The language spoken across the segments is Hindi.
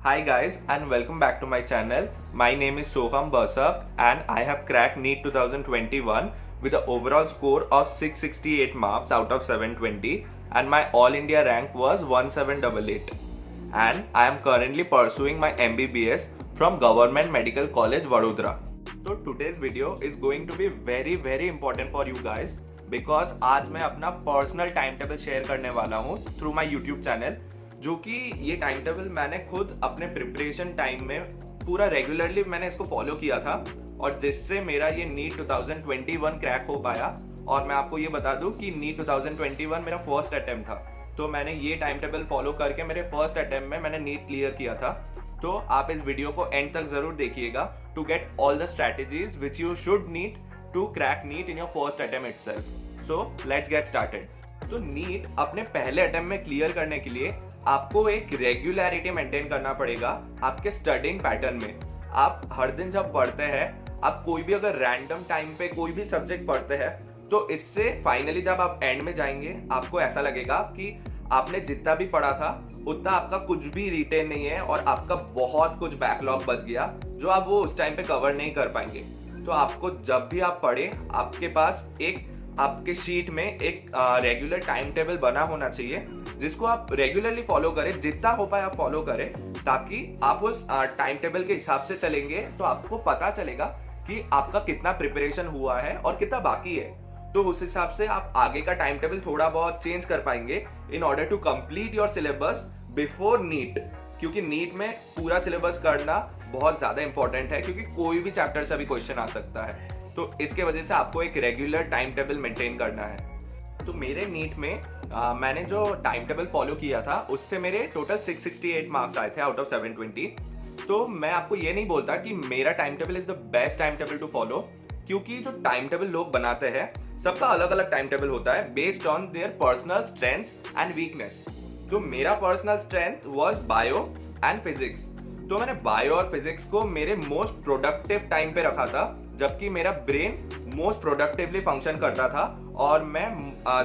Hi guys and welcome back to my channel. My name is Soham Barsak and I have cracked NEET 2021 with an overall score of 668 marks out of 720 and my All India rank was 1788 and I am currently pursuing my MBBS from Government Medical College Vadodara. So today's video is going to be very important for you guys because आज मैं अपना पर्सनल टाइम टेबल शेयर करने वाला हूँ थ्रू माय यूट्यूब चैनल, जो कि ये टाइम टेबल मैंने खुद अपने प्रिपरेशन टाइम में पूरा रेगुलरली मैंने इसको फॉलो किया था और जिससे मेरा ये नीट 2021 क्रैक हो पाया। और मैं आपको ये बता दूं कि नीट 2021 मेरा फर्स्ट अटेम्प्ट था, तो मैंने ये टाइम टेबल फॉलो करके मेरे फर्स्ट अटेम्प्ट में मैंने नीट क्लियर किया था। तो आप इस वीडियो को एंड तक जरूर देखिएगा to get all the strategies which you should need to crack NEET in your first attempt itself. So let's get started. तो नीट अपने पहले अटेम्प्ट में क्लियर करने के लिए आपको एक रेगुलरिटी मेंटेन करना पड़ेगा आपके स्टडिंग पैटर्न में। आप हर दिन जब पढ़ते हैं, आप कोई भी अगर रैंडम टाइम पे कोई भी सब्जेक्ट पढ़ते हैं, तो इससे फाइनली जब आप एंड में जाएंगे आपको ऐसा लगेगा कि आपने जितना भी पढ़ा था उतना आपका कुछ भी रिटेन नहीं है और आपका बहुत कुछ बैकलॉग बच गया जो आप वो उस टाइम पे कवर नहीं कर पाएंगे। तो आपको जब भी आप पढ़े, आपके पास एक आपके शीट में एक रेगुलर टाइम टेबल बना होना चाहिए जिसको आप रेगुलरली फॉलो करें, जितना हो पाए आप फॉलो करें, ताकि आप उस टाइम टेबल के हिसाब से चलेंगे तो आपको पता चलेगा कि आपका कितना प्रिपरेशन हुआ है और कितना बाकी है। तो उस हिसाब से आप आगे का टाइम टेबल थोड़ा बहुत चेंज कर पाएंगे in order to complete your syllabus before NEET, क्योंकि नीट में पूरा सिलेबस करना बहुत ज्यादा इंपॉर्टेंट है क्योंकि कोई भी चैप्टर से भी क्वेश्चन आ सकता है। तो इसके वजह से आपको एक रेगुलर टाइम टेबल मेंटेन करना है। तो मेरे नीट में मैंने जो टाइम टेबल फॉलो किया था उससे मेरे टोटल 668 मार्क्स आए थे आउट ऑफ 720। तो मैं आपको ये नहीं बोलता कि मेरा time table is the best time table to follow, क्योंकि जो टाइम टेबल लोग बनाते हैं सबका अलग अलग टाइम टेबल होता है based on their personal strengths and weakness. तो मेरा personal strength was bio and physics, तो मैंने बायो और फिजिक्स को मेरे मोस्ट प्रोडक्टिव टाइम पे रखा था, जबकि मेरा ब्रेन मोस्ट प्रोडक्टिवली फंक्शन करता था और मैं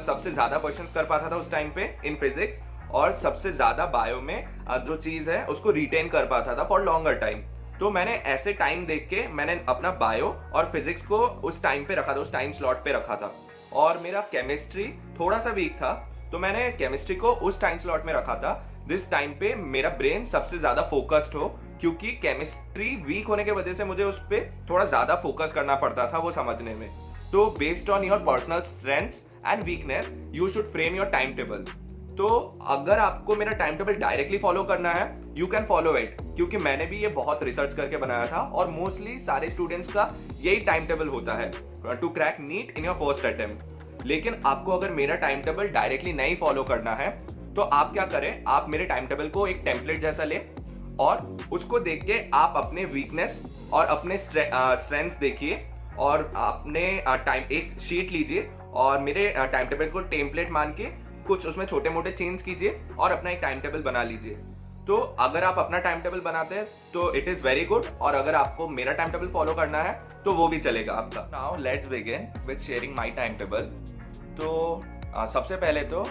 सबसे ज्यादा क्वेश्चंस कर पाता था उस टाइम पे इन फिजिक्स, और सबसे ज्यादा बायो में जो चीज है उसको रिटेन कर पाता था फॉर लॉन्गर टाइम। तो मैंने ऐसे टाइम देख के मैंने अपना बायो और फिजिक्स को उस टाइम पे रखा था, उस टाइम स्लॉट पे रखा था। और मेरा केमिस्ट्री थोड़ा सा वीक था, तो मैंने केमिस्ट्री को उस टाइम स्लॉट में रखा था जिस टाइम पे मेरा ब्रेन सबसे ज्यादा फोकस्ड हो, क्योंकि केमिस्ट्री वीक होने की वजह से मुझे उस पर थोड़ा ज्यादा फोकस करना पड़ता था वो समझने में। तो based on your personal strengths and weakness you should frame your time table. तो अगर आपको मेरा टाइम टेबल डायरेक्टली फॉलो करना है यू कैन फॉलो इट, क्योंकि मैंने भी ये बहुत रिसर्च करके बनाया था और मोस्टली सारे स्टूडेंट्स का यही टाइम टेबल होता है to crack NEET in your first attempt. लेकिन आपको अगर मेरा टाइम टेबल डायरेक्टली नहीं फॉलो करना है तो आप क्या करें, आप मेरे टाइम टेबल को एक टेम्पलेट जैसा ले और उसको देख के आप अपने वीकनेस और अपने स्ट्रेंथ्स देखिए और अपने टाइम एक शीट लीजिए और मेरे टाइम टेबल को टेम्पलेट मान के कुछ उसमें छोटे मोटे चेंज कीजिए और अपना एक टाइम टेबल बना लीजिए। तो अगर आप अपना टाइम टेबल बनाते हैं तो इट इज वेरी गुड, और अगर आपको मेरा टाइम टेबल फॉलो करना है तो वो भी चलेगा आपका। Now let's begin with sharing my time table. तो सबसे पहले तो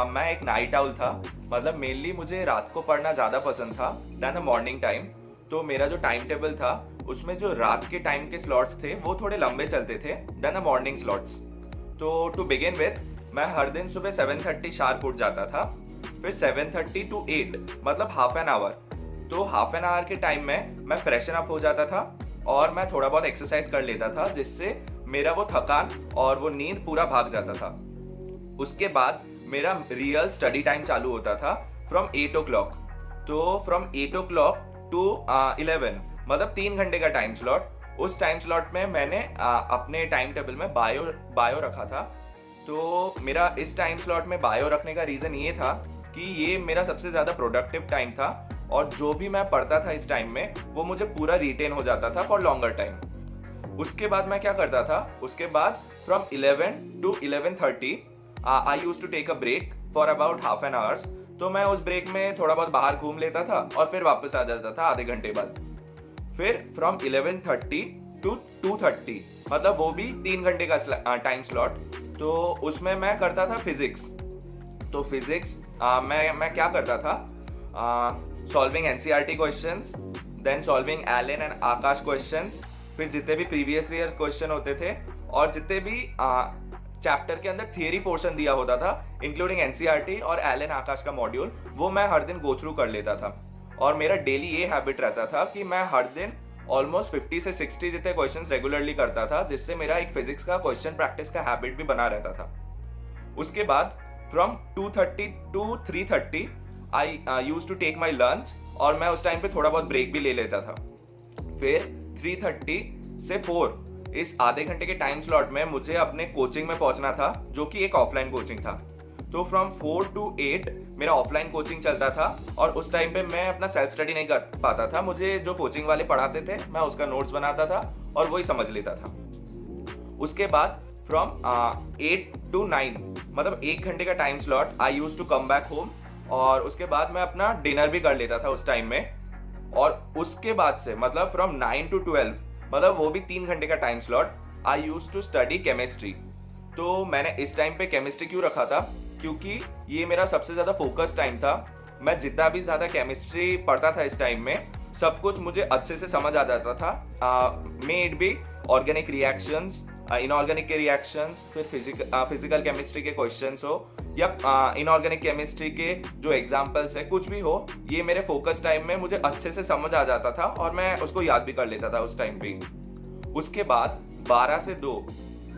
मैं एक नाइट आउल था, मतलब मेनली मुझे रात को पढ़ना ज़्यादा पसंद था दैन द मॉर्निंग टाइम। तो मेरा जो टाइम टेबल था उसमें जो रात के टाइम के स्लॉट्स थे वो थोड़े लंबे चलते थे दैन द मॉर्निंग स्लॉट्स। तो टू बिगिन विथ मैं हर दिन सुबह 7:30 शार्प उठ जाता था, फिर 7:30 to 8 मतलब हाफ एन आवर। तो हाफ एन आवर के टाइम में मैं फ्रेशन अप हो जाता था और मैं थोड़ा बहुत एक्सरसाइज कर लेता था, जिससे मेरा वो थकान और वो नींद पूरा भाग जाता था। उसके बाद मेरा रियल स्टडी टाइम चालू होता था फ्रॉम 8 o'clock। तो फ्रॉम 8 o'clock टू 11 मतलब 3 घंटे का टाइम स्लॉट। उस टाइम स्लॉट में मैंने अपने टाइम टेबल में बायो रखा था। तो मेरा इस टाइम स्लॉट में बायो रखने का रीज़न ये था कि ये मेरा सबसे ज़्यादा प्रोडक्टिव टाइम था और जो भी मैं पढ़ता था इस टाइम में वो मुझे पूरा रिटेन हो जाता था फॉर लॉन्गर टाइम। उसके बाद मैं क्या करता था, उसके बाद from 11 to 11:30 I use to take a break for about half an hours. तो मैं उस ब्रेक में थोड़ा बहुत बाहर घूम लेता था और फिर वापस आ जाता था आधे घंटे बाद। फिर फ्रॉम 11:30 to 2:30 मतलब वो भी 3 घंटे का टाइम स्लॉट। तो उसमें मैं करता था फिजिक्स। तो फिजिक्स मैं क्या करता था, solving NCERT questions, then solving Allen and Aakash questions, फिर जितने भी प्रीवियस ईयर क्वेश्चन होते थे और जितने भी चैप्टर के अंदर थियरी पोर्शन दिया होता था इंक्लूडिंग एनसीईआरटी और एलन आकाश का मॉड्यूल, वो मैं हर दिन गो थ्रू कर लेता था। और मेरा डेली ये हैबिट रहता था कि मैं हर दिन ऑलमोस्ट 50 से 60 जितने क्वेश्चंस रेगुलरली करता था, जिससे मेरा एक फिजिक्स का क्वेश्चन प्रैक्टिस का हैबिट भी बना रहता था। उसके बाद from 2:30 to 3:30 I used to take my lunch, और मैं उस टाइम पे थोड़ा बहुत ब्रेक भी ले लेता था। फिर 3:30 से 4 इस आधे घंटे के टाइम स्लॉट में मुझे अपने कोचिंग में पहुंचना था, जो कि एक ऑफलाइन कोचिंग था। तो फ्रॉम 4 to 8 मेरा ऑफलाइन कोचिंग चलता था, और उस टाइम पे मैं अपना सेल्फ स्टडी नहीं कर पाता था। मुझे जो कोचिंग वाले पढ़ाते थे मैं उसका नोट्स बनाता था और वही समझ लेता था। उसके बाद फ्रॉम 8 to 9 मतलब 1 घंटे का time slot I use to come back home, और उसके बाद मैं अपना डिनर भी कर लेता था उस टाइम में। और उसके बाद से मतलब फ्रॉम 9 to 12 मतलब वो भी 3 घंटे का time slot I use to study chemistry. तो मैंने इस टाइम पे केमिस्ट्री क्यों रखा था, क्योंकि ये मेरा सबसे ज्यादा फोकस टाइम था। मैं जितना भी ज्यादा केमिस्ट्री पढ़ता था इस टाइम में, सब कुछ मुझे अच्छे से समझ आ जाता था। May it be organic reactions, inorganic के रिएक्शंस, फिर फिजिकल केमिस्ट्री के क्वेश्चंस हो या इनऑर्गेनिक केमिस्ट्री के जो एग्जाम्पल्स है, कुछ भी हो, ये मेरे फोकस टाइम में मुझे अच्छे से समझ आ जाता था और मैं उसको याद भी कर लेता था उस टाइम पे। उसके बाद 12 से 2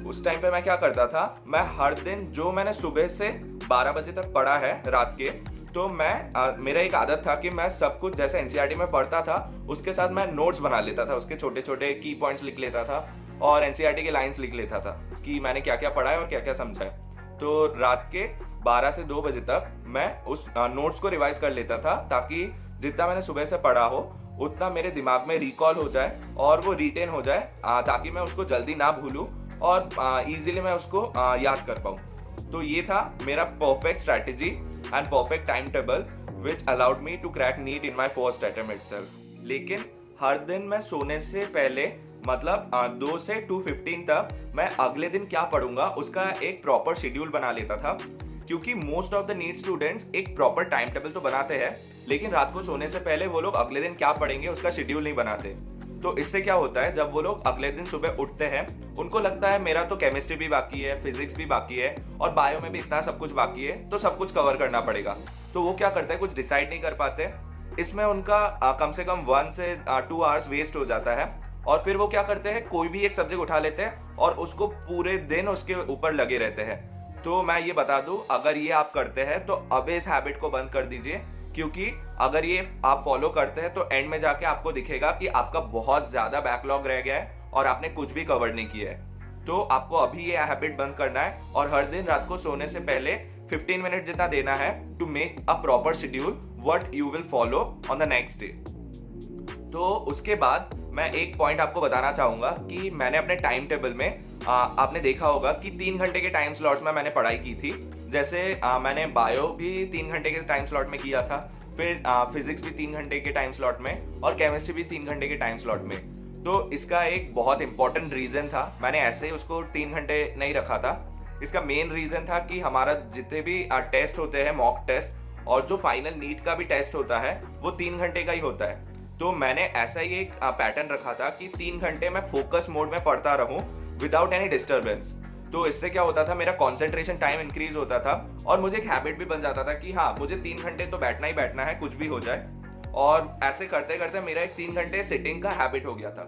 उस टाइम पे मैं क्या करता था, मैं हर दिन जो मैंने सुबह से 12 बजे तक पढ़ा है रात के, तो मैं मेरा एक आदत था कि मैं सब कुछ जैसे एनसीईआरटी में पढ़ता था उसके साथ मैं नोट्स बना लेता था, उसके छोटे छोटे की पॉइंट्स लिख लेता था और एनसीईआरटी के लाइंस लिख लेता था कि मैंने क्या क्या पढ़ा है और क्या क्या समझा है। तो रात के 12 से 2 बजे तक मैं उस नोट्स को रिवाइज कर लेता था, ताकि जितना मैंने सुबह से पढ़ा हो उतना मेरे दिमाग में रिकॉल हो जाए और वो रिटेन हो जाए, ताकि मैं उसको जल्दी ना भूलूं और इजीली मैं उसको याद कर पाऊं। तो ये था मेरा perfect strategy and perfect time table which allowed me to crack NEET in my first attempt itself. लेकिन हर दिन मैं सोने से पहले मतलब 2 से 2:15 तक मैं अगले दिन क्या पढ़ूंगा उसका एक प्रॉपर शेड्यूल बना लेता था, क्योंकि most of the NEET students एक प्रॉपर टाइम टेबल तो बनाते हैं, लेकिन रात को सोने से पहले वो लोग अगले दिन क्या पढ़ेंगे उसका शेड्यूल नहीं बनाते। तो इससे क्या होता है, जब वो लोग अगले दिन सुबह उठते हैं उनको लगता है मेरा तो केमिस्ट्री भी बाकी है, फिजिक्स भी बाकी है और बायो में भी इतना सब कुछ बाकी है, तो सब कुछ कवर करना पड़ेगा। तो वो क्या करते हैं, कुछ डिसाइड नहीं कर पाते। इसमें उनका कम से कम 1 से 2 आवर्स वेस्ट हो जाता है, और फिर वो क्या करते हैं, कोई भी एक सब्जेक्ट उठा लेते हैं और उसको पूरे दिन उसके ऊपर लगे रहते हैं। तो मैं ये बता दूं, अगर ये आप करते हैं तो अब इस हैबिट को बंद कर दीजिए, क्योंकि अगर ये आप फॉलो करते हैं तो एंड में जाके आपको दिखेगा कि आपका बहुत ज्यादा बैकलॉग रह गया है और आपने कुछ भी कवर नहीं किया है। तो आपको अभी ये हैबिट बंद करना है और हर दिन रात को सोने से पहले 15 मिनट जितना देना है to make a proper schedule what you will follow on the next day. तो उसके बाद मैं एक पॉइंट आपको बताना चाहूंगा कि मैंने अपने टाइम टेबल में आपने देखा होगा कि 3 घंटे के टाइम स्लॉट्स में मैंने पढ़ाई की थी। जैसे मैंने बायो भी 3 घंटे के टाइम स्लॉट में किया था, फिर फिजिक्स भी 3 घंटे के टाइम स्लॉट में और केमिस्ट्री भी 3 घंटे के टाइम स्लॉट में। तो इसका एक बहुत इंपॉर्टेंट रीजन था, मैंने ऐसे ही उसको 3 घंटे नहीं रखा था। इसका मेन रीजन था कि हमारा जितने भी टेस्ट होते हैं, मॉक टेस्ट और जो फाइनल नीट का भी टेस्ट होता है, वो 3 घंटे का ही होता है। तो मैंने ऐसा ही एक पैटर्न रखा था कि 3 घंटे मैं फोकस मोड में पढ़ता रहूं विदाउट एनी डिस्टर्बेंस। तो इससे क्या होता था, मेरा कंसंट्रेशन टाइम इंक्रीज होता था और मुझे एक हैबिट भी बन जाता था कि हाँ, मुझे 3 घंटे तो बैठना ही बैठना है, कुछ भी हो जाए। और ऐसे करते करते मेरा एक 3 घंटे सिटिंग का हैबिट हो गया था।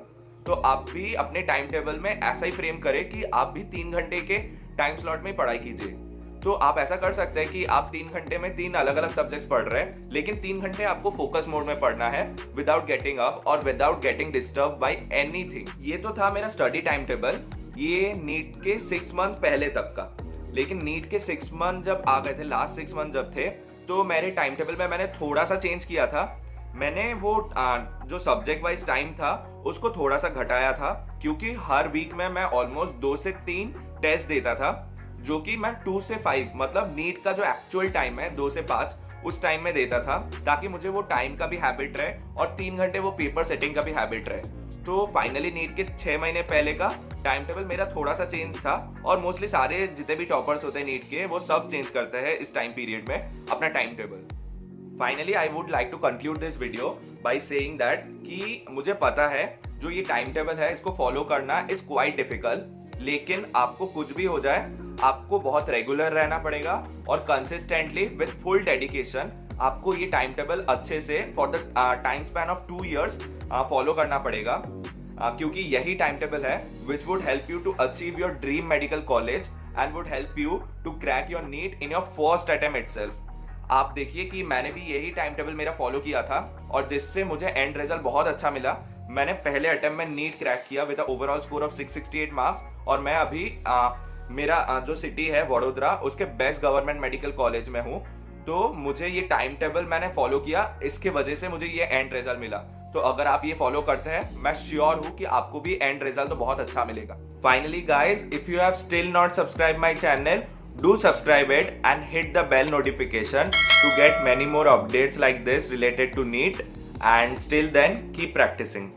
तो आप भी अपने टाइम टेबल में ऐसा ही फ्रेम करें कि आप भी 3 घंटे के टाइम स्लॉट में पढ़ाई कीजिए। तो आप ऐसा कर सकते हैं कि आप 3 घंटे में 3 अलग अलग सब्जेक्ट्स पढ़ रहे हैं, लेकिन 3 घंटे आपको फोकस मोड में पढ़ना है विदाउट गेटिंग अप और without getting disturb by anything. ये तो था मेरा स्टडी टाइम टेबल, ये नीट के 6 मंथ पहले तक का। लेकिन नीट के 6 मंथ जब आ गए थे, लास्ट 6 मंथ जब थे, तो मेरे टाइम टेबल में मैंने थोड़ा सा चेंज किया था। मैंने वो जो सब्जेक्ट वाइज टाइम था उसको थोड़ा सा घटाया था, क्योंकि हर वीक में मैं ऑलमोस्ट 2 से 3 टेस्ट देता था, जो कि मैं 2 से 5 मतलब नीट का जो एक्चुअल टाइम है 2 से 5 उस टाइम में देता था, ताकि मुझे वो टाइम का भी हैबिट रहे और 3 घंटे वो पेपर सेटिंग का भी हैबिट रहे। तो फाइनली नीट के 6 महीने पहले का टाइम टेबल मेरा थोड़ा सा चेंज था, और मोस्टली सारे जितने भी टॉपर्स होते हैं नीट के, वो सब चेंज करते हैं इस टाइम पीरियड में अपना time table. Finally I would like to conclude this video by saying that कि मुझे पता है जो ये टाइम टेबल है इसको फॉलो करना इज क्वाइट डिफिकल्ट, लेकिन आपको कुछ भी हो जाए आपको बहुत रेगुलर रहना पड़ेगा और कंसिस्टेंटली विद फुल डेडिकेशन आपको ये टाइम टेबल अच्छे से for the time span of 2 years follow करना पड़ेगा, क्योंकि यही टाइम टेबल है which would help you to achieve your dream medical college and would help you to crack your NEET in your first attempt itself. आप देखिए कि मैंने भी यही टाइम टेबल मेरा फॉलो किया था और जिससे मुझे एंड रिजल्ट बहुत अच्छा मिला। मैंने पहले अटेम्प्ट में नीट क्रैक किया with overall score of 668 marks और मैं अभी मेरा जो सिटी है वडोदरा उसके बेस्ट गवर्नमेंट मेडिकल कॉलेज में हूँ। तो मुझे ये टाइम टेबल मैंने फॉलो किया, इसके वजह से मुझे ये एंड रिजल्ट मिला। तो अगर आप ये फॉलो करते हैं मैं श्योर हूँ कि आपको भी एंड रिजल्ट तो बहुत अच्छा मिलेगा। Finally guys, if you have still not subscribe my channel, do subscribe it and hit the bell notification to get many more updates like this related to NEET, and till then keep practicing.